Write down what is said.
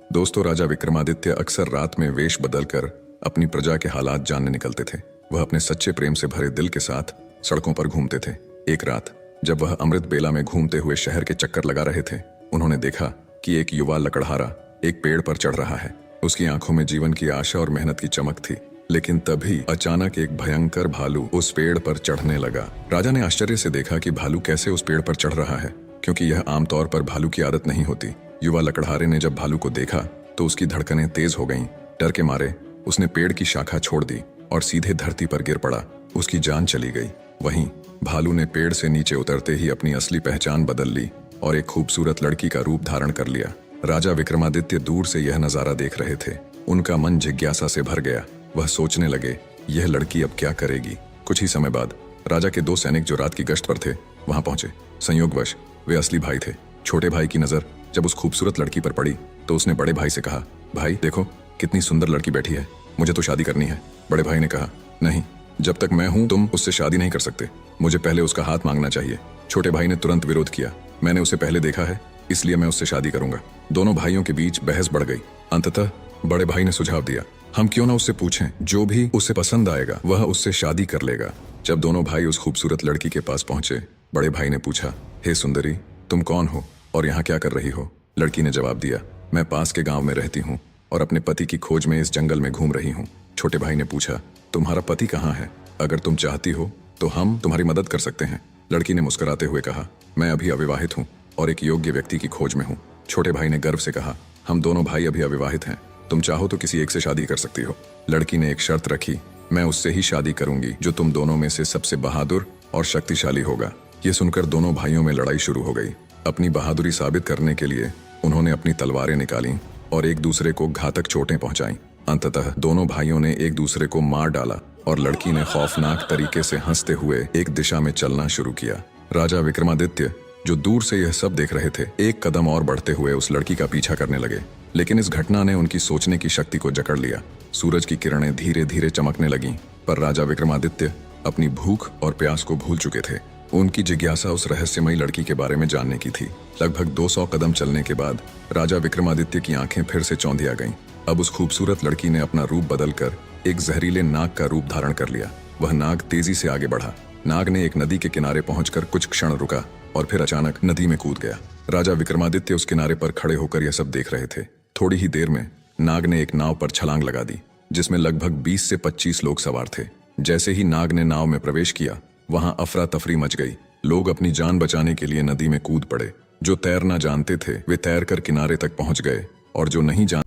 दोस्तों, राजा विक्रमादित्य अक्सर रात में वेश बदलकर अपनी प्रजा के हालात जानने निकलते थे। वह अपने सच्चे प्रेम से भरे दिल के साथ सड़कों पर घूमते थे। एक रात जब वह अमृत बेला में घूमते हुए शहर के चक्कर लगा रहे थे, उन्होंने देखा कि एक युवा लकड़हारा एक पेड़ पर चढ़ रहा है। उसकी आंखों में जीवन की आशा और मेहनत की चमक थी। लेकिन तभी अचानक एक भयंकर भालू उस पेड़ पर चढ़ने लगा। राजा ने आश्चर्य से देखा कि भालू कैसे उस पेड़ पर चढ़ रहा है, क्योंकि यह आमतौर पर भालू की आदत नहीं होती। युवा लकड़हारे ने जब भालू को देखा तो उसकी धड़कनें तेज हो गईं। डर के मारे उसने पेड़ की शाखा छोड़ दी और सीधे धरती पर गिर पड़ा। उसकी जान चली गई। वहीं भालू ने पेड़ से नीचे उतरते ही अपनी असली पहचान बदल ली और एक खूबसूरत लड़की का रूप धारण कर लिया। राजा विक्रमादित्य दूर से यह नजारा देख रहे थे। उनका मन जिज्ञासा से भर गया। वह सोचने लगे, यह लड़की अब क्या करेगी। कुछ ही समय बाद राजा के दो सैनिक जो रात की गश्त पर थे वहां पहुंचे। संयोगवश वे असली भाई थे। छोटे भाई की नजर जब उस खूबसूरत लड़की पर पड़ी तो उसने बड़े भाई से कहा, भाई देखो कितनी सुंदर लड़की बैठी है, मुझे तो शादी करनी है। बड़े भाई ने कहा, नहीं, जब तक मैं हूं तुम उससे शादी नहीं कर सकते, मुझे पहले उसका हाथ मांगना चाहिए। छोटे भाई ने तुरंत विरोध किया, मैंने उसे पहले देखा है, इसलिए मैं उससे शादी करूंगा। दोनों भाइयों के बीच बहस बढ़ गई। अंततः बड़े भाई ने सुझाव दिया, हम क्यों ना उससे पूछें, जो भी उसे पसंद आएगा वह उससे शादी कर लेगा। जब दोनों भाई उस खूबसूरत लड़की के पास पहुंचे, बड़े भाई ने पूछा, हे सुंदरी, तुम कौन हो और यहाँ क्या कर रही हो। लड़की ने जवाब दिया, मैं पास के गांव में रहती हूँ और अपने पति की खोज में इस जंगल में घूम रही हूँ। छोटे भाई ने पूछा, तुम्हारा पति कहाँ है, अगर तुम चाहती हो तो हम तुम्हारी मदद कर सकते हैं। लड़की ने मुस्कुराते हुए कहा, मैं अभी अविवाहित हूँ और एक योग्य व्यक्ति की खोज में हूँ। छोटे भाई ने गर्व से कहा, हम दोनों भाई अभी अविवाहित हैं, तुम चाहो तो किसी एक से शादी कर सकती हो। लड़की ने एक शर्त रखी, मैं उससे ही शादी करूंगी जो तुम दोनों में से सबसे बहादुर और शक्तिशाली होगा। ये सुनकर दोनों भाइयों में लड़ाई शुरू हो गई। अपनी बहादुरी साबित करने के लिए उन्होंने अपनी तलवारें निकाली और एक दूसरे को घातक चोटें पहुंचाई। अंततः दोनों भाइयों ने एक दूसरे को मार डाला और लड़की ने खौफनाक तरीके से हंसते हुए एक दिशा में चलना शुरू किया। राजा विक्रमादित्य जो दूर से यह सब देख रहे थे, एक कदम और बढ़ते हुए उस लड़की का पीछा करने लगे। लेकिन इस घटना ने उनकी सोचने की शक्ति को जकड़ लिया। सूरज की किरणें धीरे धीरे चमकने लगीं, पर राजा विक्रमादित्य अपनी भूख और प्यास को भूल चुके थे। उनकी जिज्ञासा उस रहस्यमयी लड़की के बारे में जानने की थी। लगभग 200 कदम चलने के बाद राजा विक्रमादित्य की आंखें फिर से चौंधिया गईं। अब उस खूबसूरत लड़की ने अपना रूप बदलकर एक जहरीले नाग का रूप धारण कर लिया। वह नाग तेजी से आगे बढ़ा। नाग ने एक नदी के किनारे पहुंचकर कुछ क्षण रुका और फिर अचानक नदी में कूद गया। राजा विक्रमादित्य उस किनारे पर खड़े होकर यह सब देख रहे थे। थोड़ी ही देर में नाग ने एक नाव पर छलांग लगा दी, जिसमें लगभग 20 से 25 लोग सवार थे। जैसे ही नाग ने नाव में प्रवेश किया, वहां अफरा तफरी मच गई। लोग अपनी जान बचाने के लिए नदी में कूद पड़े। जो तैरना जानते थे वे तैरकर किनारे तक पहुंच गए और जो नहीं जानते